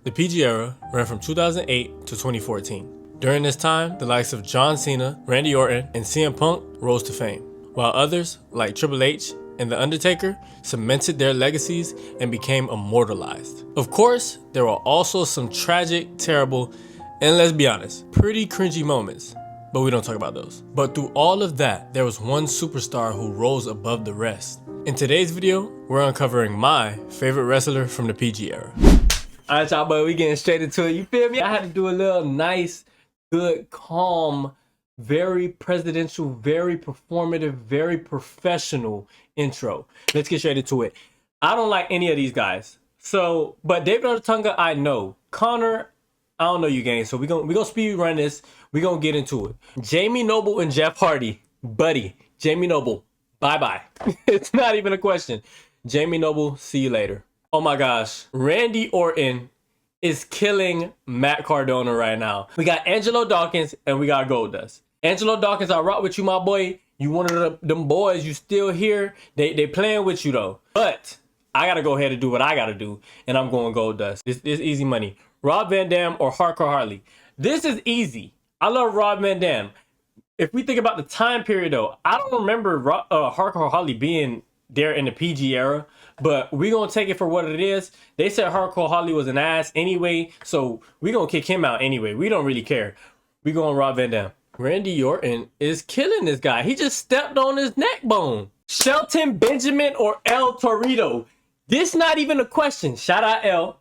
The PG era ran from 2008 to 2014. During this time, the likes of John Cena, Randy Orton, and CM Punk rose to fame, while others, like Triple H and The Undertaker, cemented their legacies and became immortalized. Of course, there were also some tragic, terrible, and let's be honest, pretty cringy moments, but we don't talk about those. But through all of that, there was one superstar who rose above the rest. In today's video, we're uncovering my favorite wrestler from the PG era. Alright, y'all, but we getting straight into it. You feel me? I had to do a little nice, good, calm, very presidential, very performative, very professional intro. Let's get straight into it. I don't like any of these guys. So, but David Otunga, I know. Connor, I don't know you, gang. So we gonna speed run this. We gonna get into it. Jamie Noble and Jeff Hardy, buddy. Jamie Noble, bye bye. It's not even a question. Jamie Noble, see you later. Oh my gosh, Randy Orton is killing Matt Cardona right now. We got Angelo Dawkins and we got Goldust. Angelo Dawkins, I rock with you, my boy. You one of them boys. You still here. They playing with you though. But I gotta go ahead and do what I gotta do, and I'm going Goldust. This is easy money. Rob Van Dam or Hardcore Harley. This is easy. I love Rob Van Dam. If we think about the time period though, I don't remember Hardcore Harley being there in the PG era, but we gonna take it for what it is. They said Hardcore Harley was an ass anyway, so we gonna kick him out anyway. We don't really care. We going Rob Van Dam. Randy Orton is killing this guy. He just stepped on his neck bone. Shelton Benjamin or El Torito. This not even a question. Shout out El.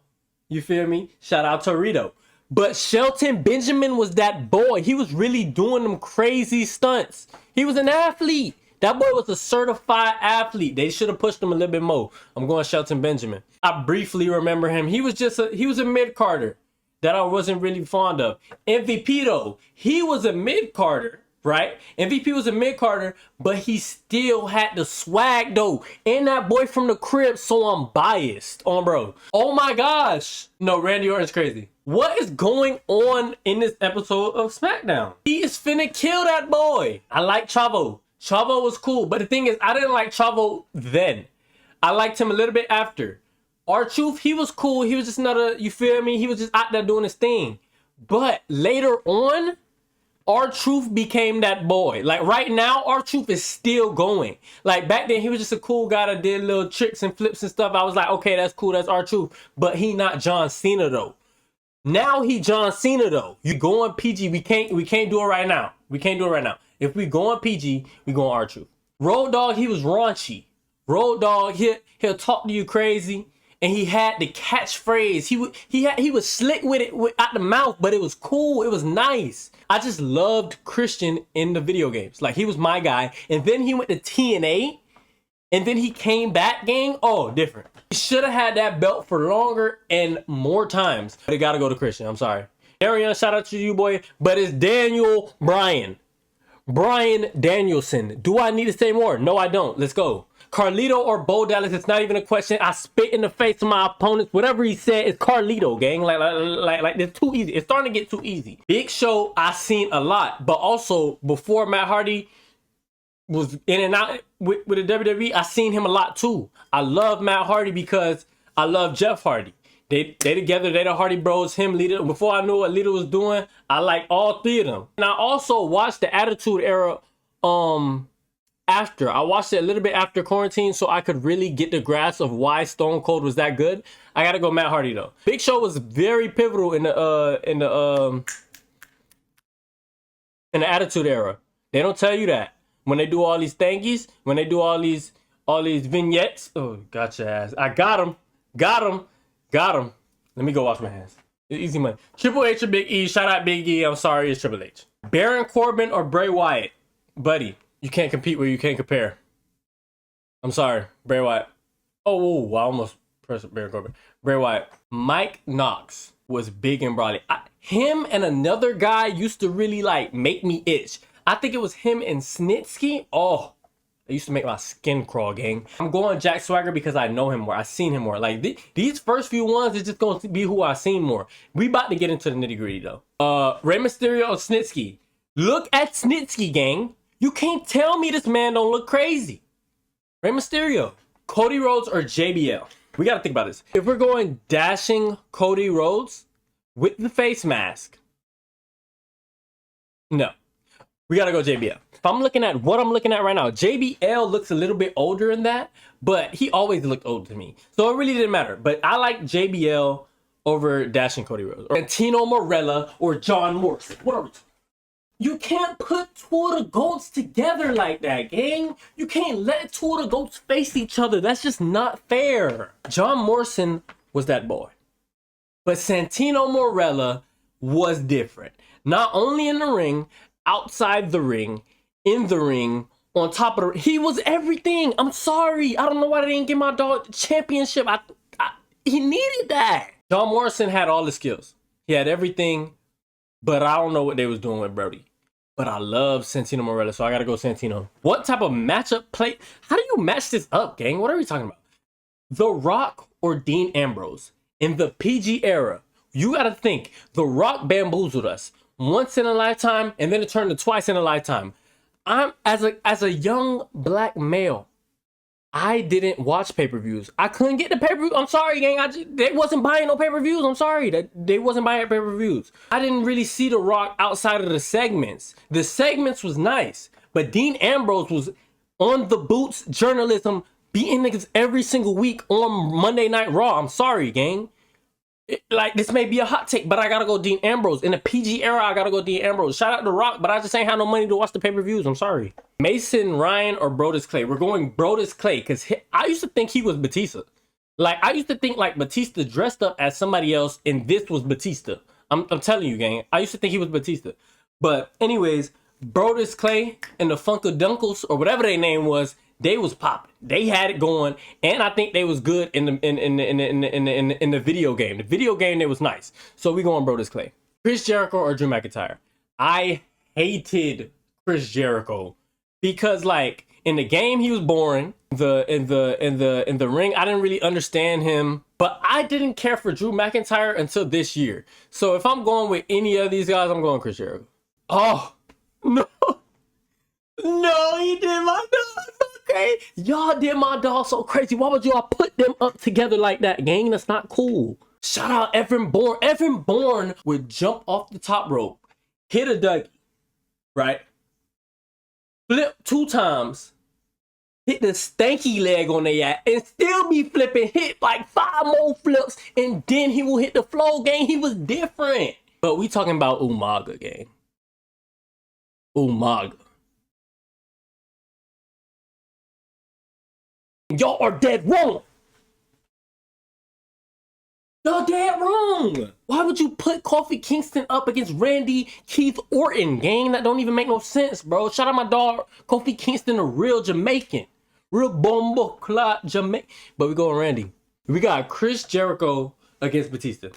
You feel me? Shout out Torito. But Shelton Benjamin was that boy. He was really doing them crazy stunts. He was an athlete. That boy was a certified athlete. They should have pushed him a little bit more. I'm going Shelton Benjamin. I briefly remember him. He was a mid-carder that I wasn't really fond of. MVP though, he was a mid-carder, right? MVP was a mid-carder, but he still had the swag though. And that boy from the crib, so I'm biased on bro. Oh my gosh. No, Randy Orton's crazy. What is going on in this episode of SmackDown? He is finna kill that boy. I like Chavo. Chavo was cool, but the thing is, I didn't like Chavo then. I liked him a little bit after. R-Truth, he was cool. He was just another, you feel me? He was just out there doing his thing. But later on, R-Truth became that boy. Like right now, R-Truth is still going. Like back then, he was just a cool guy that did little tricks and flips and stuff. I was like, okay, that's cool. That's R-Truth. But he not John Cena though. Now he John Cena though. You going PG? We can't do it right now. We can't do it right now. If we go on PG, we go on R-Truth. Road Dogg, he was raunchy. Road Dogg, he'll talk to you crazy, and he had the catchphrase. He was slick with it out the mouth, but it was cool. It was nice. I just loved Christian in the video games. Like he was my guy, and then he went to TNA, and then he came back, gang. Oh, different. He should have had that belt for longer and more times. But it gotta go to Christian. I'm sorry. Ariana, shout out to you, boy. But it's Daniel Bryan. Bryan Danielson. Do I need to say more? No, I don't. Let's go. Carlito or Bo Dallas? It's not even a question. I spit in the face of my opponents. Whatever he said is Carlito, gang. Like it's too easy. It's starting to get too easy. Big Show, I seen a lot, but also before Matt Hardy was in and out with the WWE, I seen him a lot too. I love Matt Hardy because I love Jeff Hardy. They together, they the Hardy Bros, him, Lita. Before I knew what Lita was doing, I like all three of them. And I also watched the Attitude Era after. I watched it a little bit after quarantine so I could really get the grasp of why Stone Cold was that good. I gotta go Matt Hardy though. Big Show was very pivotal in the Attitude Era. They don't tell you that. When they do all these thankies, when they do all these vignettes. Oh, got your ass. I got him. Got him. Let me go wash my hands. It's easy money. Triple H or Big E. Shout out Big E. I'm sorry, it's Triple H. Baron Corbin or Bray Wyatt? Buddy, you can't compete where you can't compare. I'm sorry, Bray Wyatt. Oh, I almost pressed Baron Corbin. Bray Wyatt. Mike Knox was big and brawly. Him and another guy used to really like make me itch. I think it was him and Snitsky. Oh. It used to make my skin crawl, gang. I'm going Jack Swagger because I know him more. I seen him more. Like these first few ones is just going to be who I seen more. We about to get into the nitty gritty though. Rey Mysterio or Snitsky. Look at Snitsky, gang. You can't tell me this man don't look crazy. Rey Mysterio. Cody Rhodes or JBL. We gotta think about this. If we're going dashing Cody Rhodes with the face mask, no. We gotta go JBL. If I'm looking at what I'm looking at right now, JBL looks a little bit older in that, but he always looked old to me. So it really didn't matter. But I like JBL over dashing Cody Rhodes. Or Santino Marella or John Morrison. What are we talking? You can't put two of the GOATs together like that, gang. You can't let two of the GOATs face each other. That's just not fair. John Morrison was that boy. But Santino Marella was different. Not only in the ring, outside the ring, in the ring, on top of the ring. He was everything. I'm sorry. I don't know why they didn't give my dog the championship. He needed that. John Morrison had all the skills. He had everything, but I don't know what they was doing with Brody. But I love Santino Marella, so I gotta go Santino. What type of matchup play? How do you match this up, gang? What are we talking about? The Rock or Dean Ambrose? In the PG era, you gotta think, The Rock bamboozled us once in a lifetime, and then it turned to twice in a lifetime. I'm as a young black male, I didn't watch pay-per-views. I couldn't get the pay-per-view. I'm sorry, gang. They wasn't buying no pay-per-views. I'm sorry. They wasn't buying pay-per-views. I didn't really see The Rock outside of the segments. The segments was nice, but Dean Ambrose was on the boots journalism, beating niggas every single week on Monday Night Raw. I'm sorry, gang. Like, this may be a hot take, but I gotta go Dean Ambrose. In the PG era, I gotta go Dean Ambrose. Shout out to Rock, but I just ain't had no money to watch the pay-per-views. I'm sorry. Mason Ryan or Brodus Clay? We're going Brodus Clay, because I used to think he was Batista. Like, I used to think, like, Batista dressed up as somebody else, and this was Batista. I'm telling you, gang. I used to think he was Batista. But anyways, Brodus Clay and the Funkadunkles, or whatever their name was, they was popping. They had it going, and I think they was good in the video game. The video game, it was nice. So we going Brodus Clay. Chris Jericho or Drew McIntyre? I hated Chris Jericho because, like, in the game he was boring. In the ring, I didn't really understand him. But I didn't care for Drew McIntyre until this year. So if I'm going with any of these guys, I'm going Chris Jericho. Oh no. No, he did my dog so crazy. Y'all did my dog so crazy. Why would y'all put them up together like that, gang? That's not cool. Shout out Evan Bourne. Evan Bourne would jump off the top rope, hit a Dougie, right? Flip 2 times, hit the stanky leg on their ass, and still be flipping, hit like 5 more flips, and then he will hit the floor, gang. He was different. But we talking about Umaga, gang. Umaga. Y'all are dead wrong. Y'all dead wrong. Why would you put Kofi Kingston up against Randy Keith Orton, gang? That don't even make no sense, bro. Shout out my dog, Kofi Kingston, a real Jamaican. Real bombo clot Jamaican. But we going Randy. We got Chris Jericho against Batista.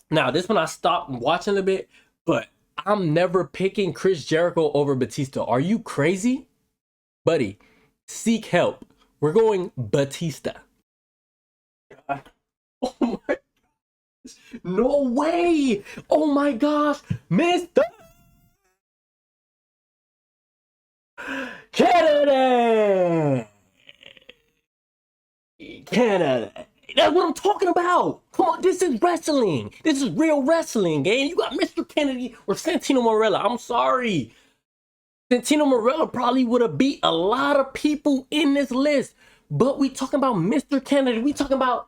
Now, this one I stopped watching a bit, but I'm never picking Chris Jericho over Batista. Are you crazy? Buddy, seek help. We're going Batista. Oh my gosh. No way. Oh my gosh. Mr. Canada. Canada. That's what I'm talking about. Come on, this is wrestling. This is real wrestling, gang. You got Mr. Kennedy or Santino Marella. I'm sorry. Santino Marella probably would have beat a lot of people in this list. But we talking about Mr. Kennedy. We talking about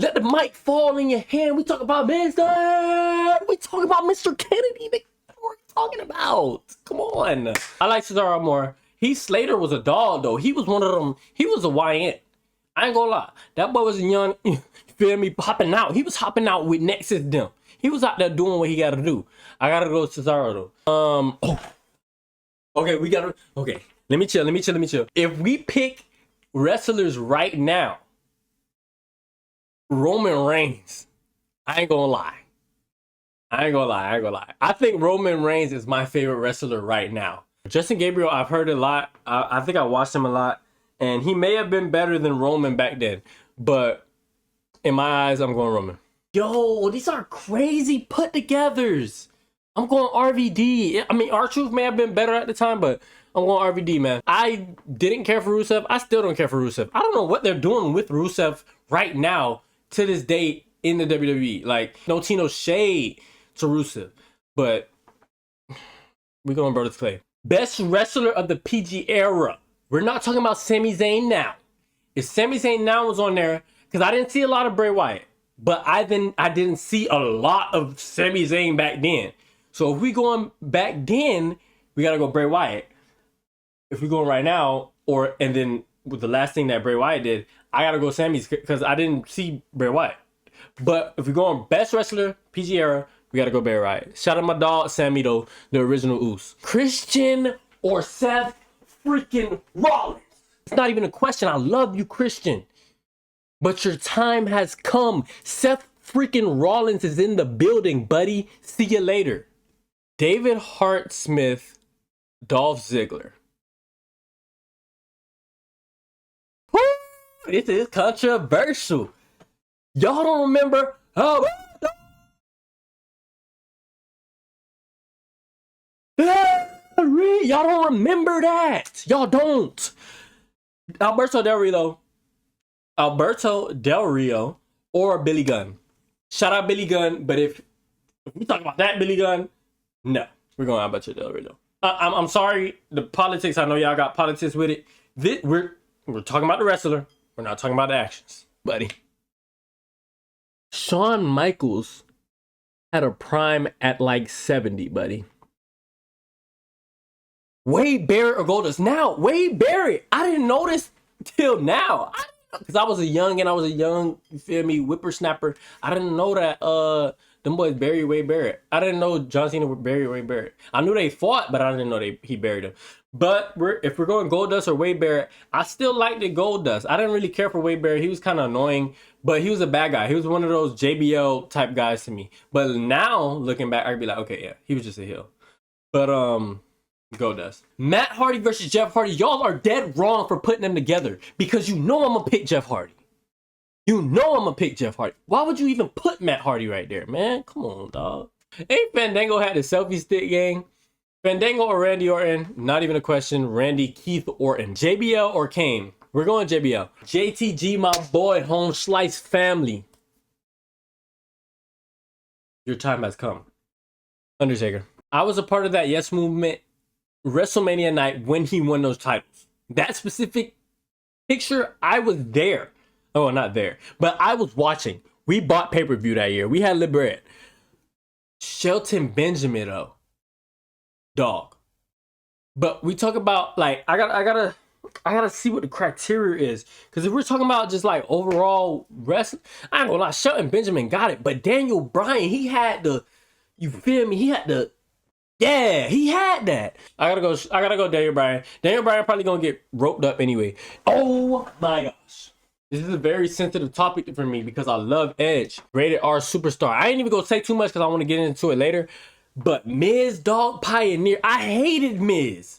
let the mic fall in your hand. We talking about Mr. We talking about Mr. Kennedy. What are you talking about? Come on. I like Cesaro more. Heath Slater was a dog, though. He was one of them. He was a YN. I ain't gonna lie. That boy was a young, you feel me, hopping out. He was hopping out with Nexus them. He was out there doing what he gotta do. I gotta go with Cesaro, though. Okay, we gotta, okay. Let me chill. If we pick wrestlers right now, Roman Reigns, I ain't gonna lie. I think Roman Reigns is my favorite wrestler right now. Justin Gabriel, I've heard a lot. I think I watched him a lot. And he may have been better than Roman back then. But in my eyes, I'm going Roman. Yo, these are crazy put togethers. I'm going RVD. I mean, R-Truth may have been better at the time, but I'm going RVD, man. I didn't care for Rusev. I still don't care for Rusev. I don't know what they're doing with Rusev right now to this day in the WWE. Like, no Tino shade to Rusev. But we're going Brodus Clay. Best wrestler of the PG era. We're not talking about Sami Zayn now. If Sami Zayn now was on there, because I didn't see a lot of Bray Wyatt, but I didn't see a lot of Sami Zayn back then. So if we going back then, we gotta go Bray Wyatt. If we're going right now, and then with the last thing that Bray Wyatt did, I gotta go Sami's because I didn't see Bray Wyatt. But if we're going best wrestler, PG era, we gotta go Bray Wyatt. Shout out my dog, Sammy though, the original Oos. Christian or Seth freaking Rollins. It's not even a question. I love you, Christian. But your time has come. Seth freaking Rollins is in the building, buddy. See you later. David Hart Smith, Dolph Ziggler. Woo! This is controversial. Y'all don't remember? Oh, y'all don't remember that. Y'all don't. Alberto Del Rio or Billy Gunn. Shout out Billy Gunn, but if we talk about that Billy Gunn, no, we're going Alberto Del Rio. I'm sorry, the politics. I know y'all got politics with it. We're talking about the wrestler. We're not talking about the actions, buddy. Shawn Michaels had a prime at like 70, buddy. Wade Barrett or Goldust. Now, Wade Barrett, I didn't notice till now. Because I was a young, you feel me, whippersnapper. I didn't know that them boys buried Wade Barrett. I didn't know John Cena would bury Wade Barrett. I knew they fought, but I didn't know he buried him. But if we're going Goldust or Wade Barrett, I still liked the Goldust. I didn't really care for Wade Barrett. He was kind of annoying, but he was a bad guy. He was one of those JBL type guys to me. But now, looking back, I'd be like, okay, yeah, he was just a heel. But, Goldust. Matt Hardy versus Jeff Hardy. Y'all are dead wrong for putting them together because you know I'm gonna pick Jeff Hardy. You know I'm gonna pick Jeff Hardy. Why would you even put Matt Hardy right there, man? Come on, dog. Ain't Fandango had the selfie stick gang? Fandango or Randy Orton? Not even a question. Randy Keith Orton. JBL or Kane? We're going JBL. JTG, my boy, home slice family. Your time has come. Undertaker. I was a part of that Yes Movement WrestleMania night when he won those titles. That specific picture, I was there. Oh, not there, but I was watching. We bought pay-per-view that year. We had Libret. Shelton Benjamin, though, dog. But we talk about like I gotta see what the criteria is, because if we're talking about just like overall wrestling, I ain't gonna lie, Shelton Benjamin got it, but Daniel Bryan, he had the, you feel me? He had the. Yeah, he had that. I gotta go Daniel Bryan. Daniel Bryan probably gonna get roped up anyway. Oh my gosh. This is a very sensitive topic for me because I love Edge. Rated R superstar. I ain't even gonna say too much because I want to get into it later. But Miz, dog, Pioneer. I hated Miz.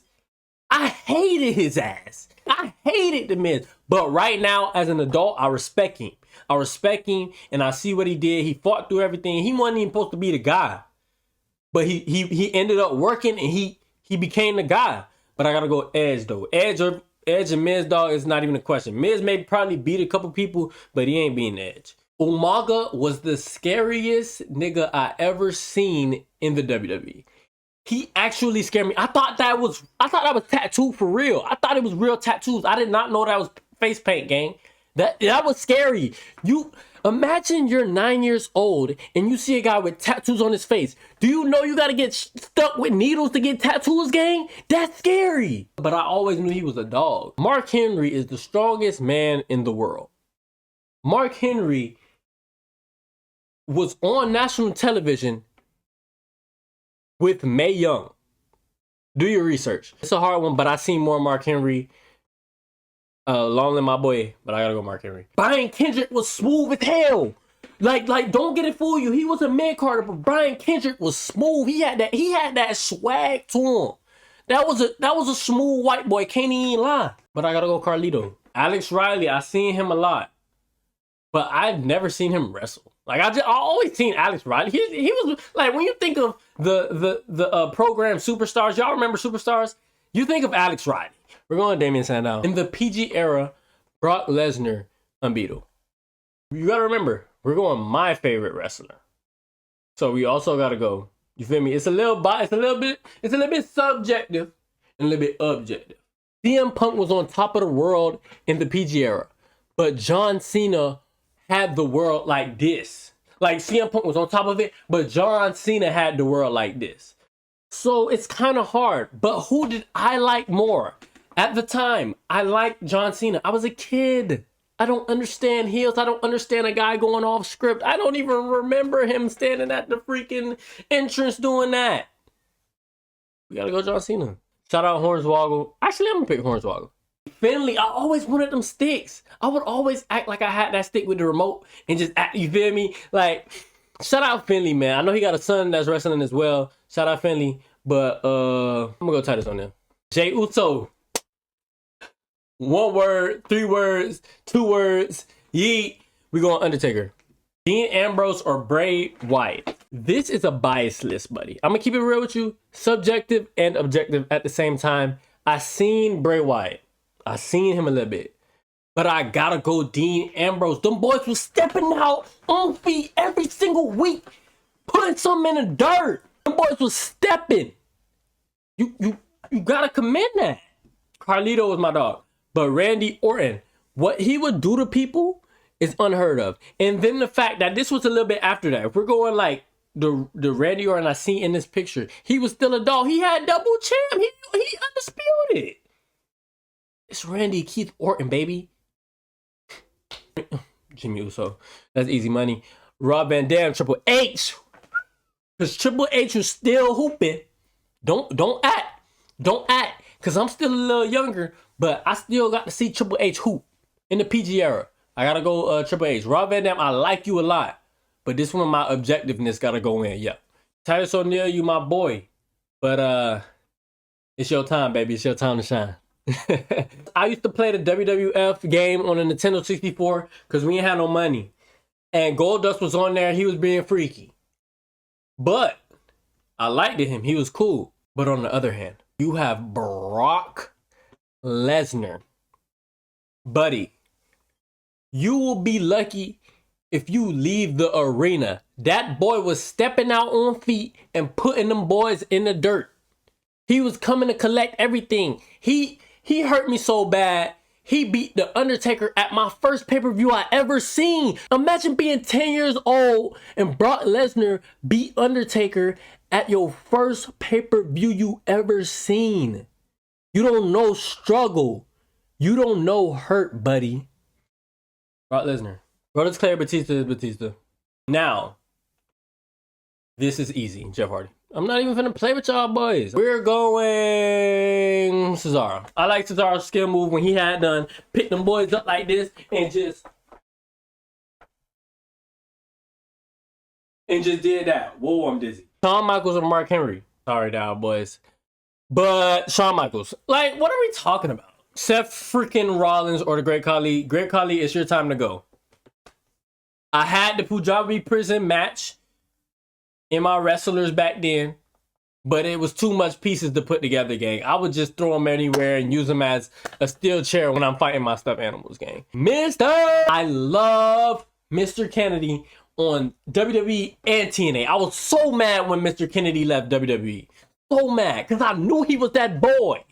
I hated his ass. I hated the Miz. But right now, as an adult, I respect him. I respect him and I see what he did. He fought through everything. He wasn't even supposed to be the guy. But he ended up working and he became the guy. But I gotta go Edge though. Edge and Miz, dog, is not even a question. Miz may probably beat a couple people, but he ain't beating Edge. Umaga was the scariest nigga I ever seen in the WWE. He actually scared me. I thought that was tattooed for real. I thought it was real tattoos. I did not know that was face paint, gang. That was scary. You imagine you're 9 years old and you see a guy with tattoos on his face. Do you know you gotta get stuck with needles to get tattoos, gang? That's scary. But I always knew he was a dog. Mark Henry is the strongest man in the world. Mark Henry was on national television with Mae Young. Do your research. It's a hard one, but I seen more Mark Henry. Long live my boy, but I gotta go Mark Henry. Brian Kendrick was smooth as hell. Like, don't get it fool you. He was a mid-carder, but Brian Kendrick was smooth. He had that swag to him. That was a smooth white boy. Can't even lie. But I gotta go Carlito. Alex Riley, I seen him a lot, but I've never seen him wrestle. Like I always seen Alex Riley. He was like, when you think of the program Superstars, y'all remember Superstars? You think of Alex Riley. We're going Damien Sandow. In the PG era, Brock Lesnar, unbeatable. You gotta remember, we're going my favorite wrestler. So we also gotta go. You feel me? It's a little bit subjective and a little bit objective. CM Punk was on top of the world in the PG era, but John Cena had the world like this. Like CM Punk was on top of it, but John Cena had the world like this. So it's kind of hard. But who did I like more? At the time, I liked John Cena. I was a kid. I don't understand heels. I don't understand a guy going off script. I don't even remember him standing at the freaking entrance doing that. We gotta go John Cena. Shout out Hornswoggle. Actually, I'm gonna pick Hornswoggle. Finley, I always wanted them sticks. I would always act like I had that stick with the remote and just act, you feel me? Like, shout out Finley, man. I know he got a son that's wrestling as well. Shout out Finley. But I'm gonna go Titus on there. Jey Uso. 1 word, 3 words, 2 words. Yeet. We going Undertaker. Dean Ambrose or Bray Wyatt. This is a bias list, buddy. I'm gonna keep it real with you. Subjective and objective at the same time. I seen Bray Wyatt. I seen him a little bit. But I gotta go Dean Ambrose. Them boys was stepping out on feet every single week. Putting something in the dirt. Them boys was stepping. You gotta commend that. Carlito was my dog. But Randy Orton, what he would do to people is unheard of. And then the fact that this was a little bit after that. If we're going like the Randy Orton I see in this picture, he was still a dog. He had double champ. He undisputed. It's Randy Keith Orton, baby. Jimmy Uso. That's easy money. Rob Van Dam, Triple H. Because Triple H was still hooping. Don't act. Because I'm still a little younger, but I still got to see Triple H hoop in the PG era. I got to go Triple H. Rob Van Dam, I like you a lot. But this one, my objectiveness got to go in. Yeah. Titus O'Neil, you my boy. But it's your time, baby. It's your time to shine. I used to play the WWF game on the Nintendo 64 because we ain't had no money. And Goldust was on there. He was being freaky. But I liked him. He was cool. But on the other hand, you have Brock Lesnar. Buddy, you will be lucky if you leave the arena. That boy was stepping out on feet and putting them boys in the dirt. He was coming to collect everything. He hurt me so bad. He beat The Undertaker at my first pay-per-view I ever seen. Imagine being 10 years old and Brock Lesnar beat Undertaker at your first pay-per-view you ever seen. You don't know struggle. You don't know hurt, buddy. Brock Lesnar. Brodus Clay, Batista is Batista. Now, this is easy, Jeff Hardy. I'm not even finna play with y'all boys. We're going Cesaro. I like Cesaro's skill move when he had done pick them boys up like this and just did that. Whoa, I'm dizzy. Shawn Michaels or Mark Henry. Sorry, now boys. But Shawn Michaels. Like, what are we talking about? Seth freaking Rollins or the Great Khali. Great Khali, it's your time to go. I had the Punjabi prison match in my wrestlers back then, but it was too much pieces to put together, gang. I would just throw them anywhere and use them as a steel chair when I'm fighting my stuffed animals, gang. I love Mr. Kennedy on WWE and TNA. I was so mad when Mr. Kennedy left WWE. So mad, because I knew he was that boy.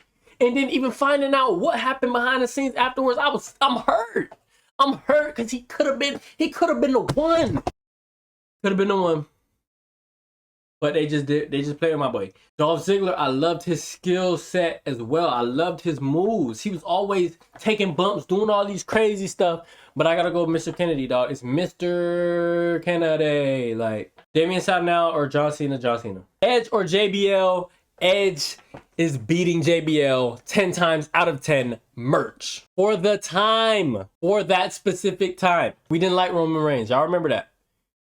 And then even finding out what happened behind the scenes afterwards, I'm hurt. I'm hurt because he could have been the one. Could have been the one. But they just played with my boy. Dolph Ziggler, I loved his skill set as well. I loved his moves. He was always taking bumps, doing all these crazy stuff. But I gotta go with Mr. Kennedy, dog. It's Mr. Kennedy. Like, Damien Sandow or John Cena, John Cena. Edge or JBL. Edge is beating JBL 10 times out of 10 merch. For the time. For that specific time. We didn't like Roman Reigns. Y'all remember that?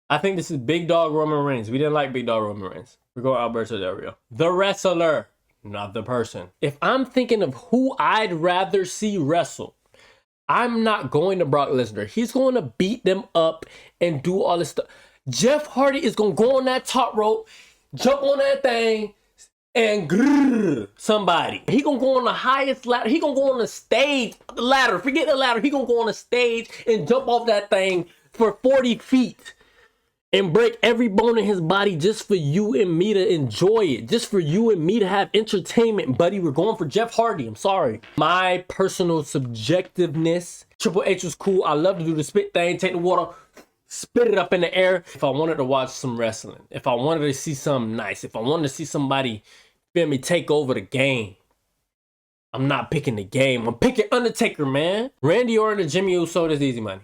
I think this is Big Dog Roman Reigns. We didn't like Big Dog Roman Reigns. We're going Alberto Del Rio. The wrestler, not the person. If I'm thinking of who I'd rather see wrestle, I'm not going to Brock Lesnar. He's going to beat them up and do all this stuff. Jeff Hardy is going to go on that top rope, jump on that thing, and grrr somebody. He gonna go on the highest ladder. He gonna go on the stage, the ladder. Forget the ladder. He gonna go on the stage and jump off that thing for 40 feet and break every bone in his body just for you and me to enjoy it. Just for you and me to have entertainment, buddy. We're going for Jeff Hardy. I'm sorry. My personal subjectiveness. Triple H was cool. I love to do the spit thing, take the water, spit it up in the air. If I wanted to watch some wrestling, if I wanted to see something nice, if I wanted to see somebody, feel me, take over the game, I'm not picking the game. I'm picking Undertaker, man. Randy Orton and Jimmy Uso, that's easy money.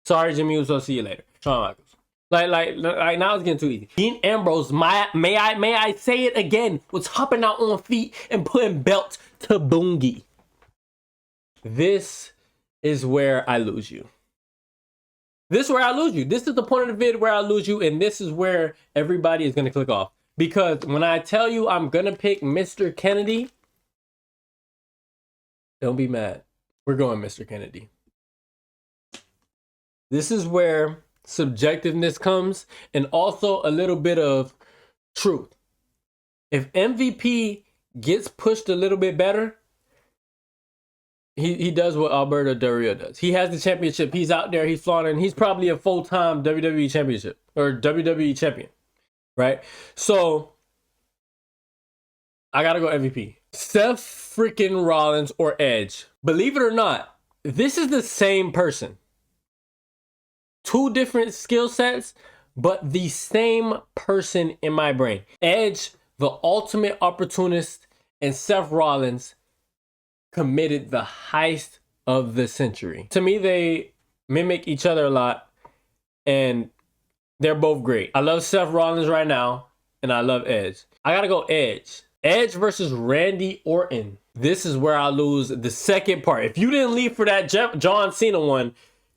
Sorry, Jimmy Uso, see you later. Shawn Michaels. Like now it's getting too easy. Dean Ambrose, may I say it again, was hopping out on feet and putting belt to Bungie. This is where I lose you. This is where I lose you. This is the point of the vid where I lose you, and this is where everybody is going to click off. Because when I tell you I'm going to pick Mr. Kennedy, don't be mad. We're going Mr. Kennedy. This is where subjectiveness comes, and also a little bit of truth. If MVP gets pushed a little bit better, he does what Alberto Del Rio does. He has the championship. He's out there. He's flaunting. He's probably a full-time WWE championship or WWE champion, right? So I gotta go MVP. Seth freaking Rollins or Edge. Believe it or not, this is the same person. Two different skill sets, but the same person in my brain. Edge, the ultimate opportunist, and Seth Rollins committed the heist of the century. To me, they mimic each other a lot, and they're both great. I love Seth Rollins right now, and I love Edge. I gotta go Edge. Edge versus Randy Orton. This is where I lose the second part. If you didn't leave for that John Cena one,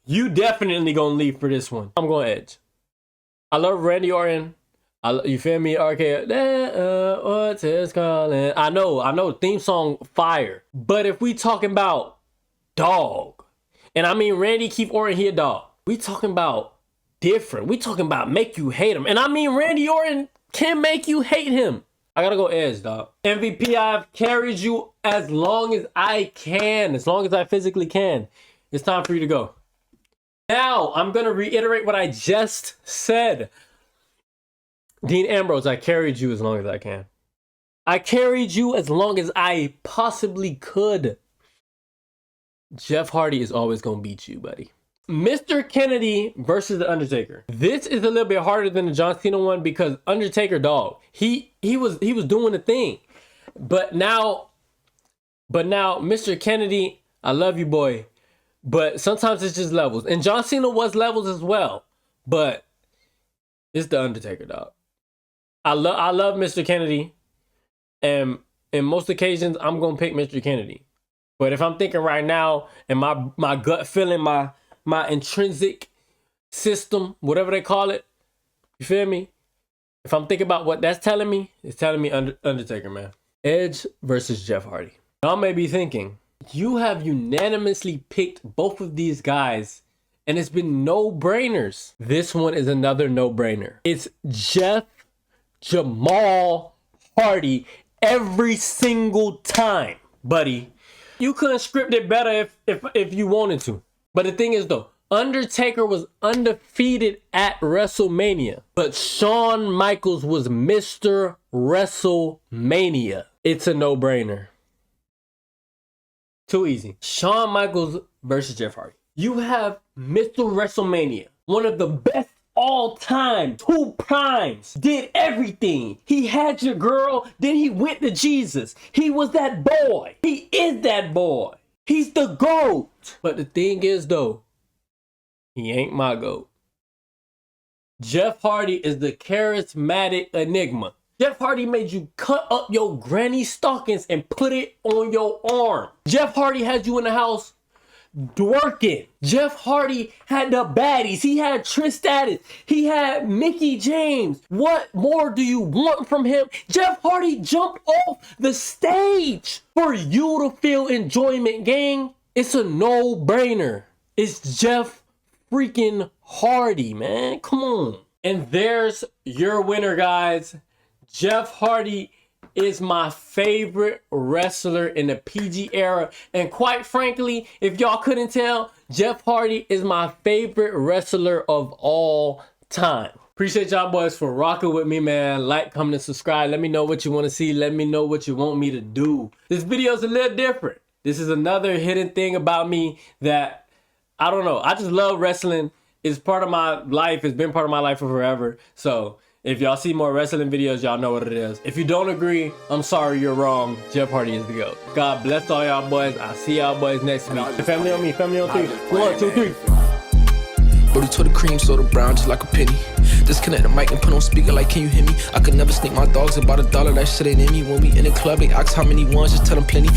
you definitely gonna leave for this one. I'm going Edge. I love Randy Orton. You feel me? RK. What's his calling? I know. Theme song fire. But if we talking about dog, and I mean Randy Keith Orton, he a dog. We talking about different. We talking about make you hate him. And I mean Randy Orton can make you hate him. I gotta go Edge, dog. MVP, I've carried you as long as I can. As long as I physically can. It's time for you to go. Now, I'm going to reiterate what I just said. Dean Ambrose, I carried you as long as I can. I carried you as long as I possibly could. Jeff Hardy is always going to beat you, buddy. Mr. Kennedy versus The Undertaker. This is a little bit harder than the John Cena one because Undertaker, dog, he was doing the thing. But now, Mr. Kennedy, I love you, boy. But sometimes it's just levels. And John Cena was levels as well. But it's The Undertaker, dog. I love Mr. Kennedy. And in most occasions, I'm going to pick Mr. Kennedy. But if I'm thinking right now, and my gut feeling, my intrinsic system, whatever they call it, you feel me? If I'm thinking about what that's telling me, it's telling me Undertaker, man. Edge versus Jeff Hardy. Y'all may be thinking, you have unanimously picked both of these guys, and it's been no-brainers. This one is another no-brainer. It's Jeff Jamal Hardy every single time, buddy. You couldn't script it better if you wanted to. But the thing is, though, Undertaker was undefeated at WrestleMania, but Shawn Michaels was Mr. WrestleMania. It's a no-brainer. Too easy. Shawn Michaels versus Jeff Hardy. You have Mr. WrestleMania, one of the best all time, 2 primes, did everything. He had your girl, then he went to Jesus. He was that boy. He is that boy. He's the GOAT. But the thing is, though, he ain't my GOAT. Jeff Hardy is the charismatic enigma. Jeff Hardy made you cut up your granny stockings and put it on your arm. Jeff Hardy had you in the house working. Jeff Hardy had the baddies. He had Trish Stratus. He had Mickey James. What more do you want from him? Jeff Hardy jumped off the stage for you to feel enjoyment, gang. It's a no-brainer. It's Jeff freaking Hardy, man. Come on. And there's your winner, guys. Jeff Hardy is my favorite wrestler in the PG era. And quite frankly, if y'all couldn't tell, Jeff Hardy is my favorite wrestler of all time. Appreciate y'all boys for rocking with me, man. Like, comment, and subscribe. Let me know what you want to see. Let me know what you want me to do. This video's a little different. This is another hidden thing about me that, I don't know. I just love wrestling. It's part of my life. It's been part of my life for forever. So if y'all see more wrestling videos, y'all know what it is. If you don't agree, I'm sorry, you're wrong. Jeff Hardy is the GOAT. God bless all y'all boys. I'll see y'all boys next week. Family on me, family on 3. 1, 2, 3. Brody told the cream soda brown just like a penny. Disconnect the mic and put on speaker like, can you hear me? I could never sneak my dogs about $1, that shit ain't in me. When we in the club, they ask how many ones, just tell them plenty.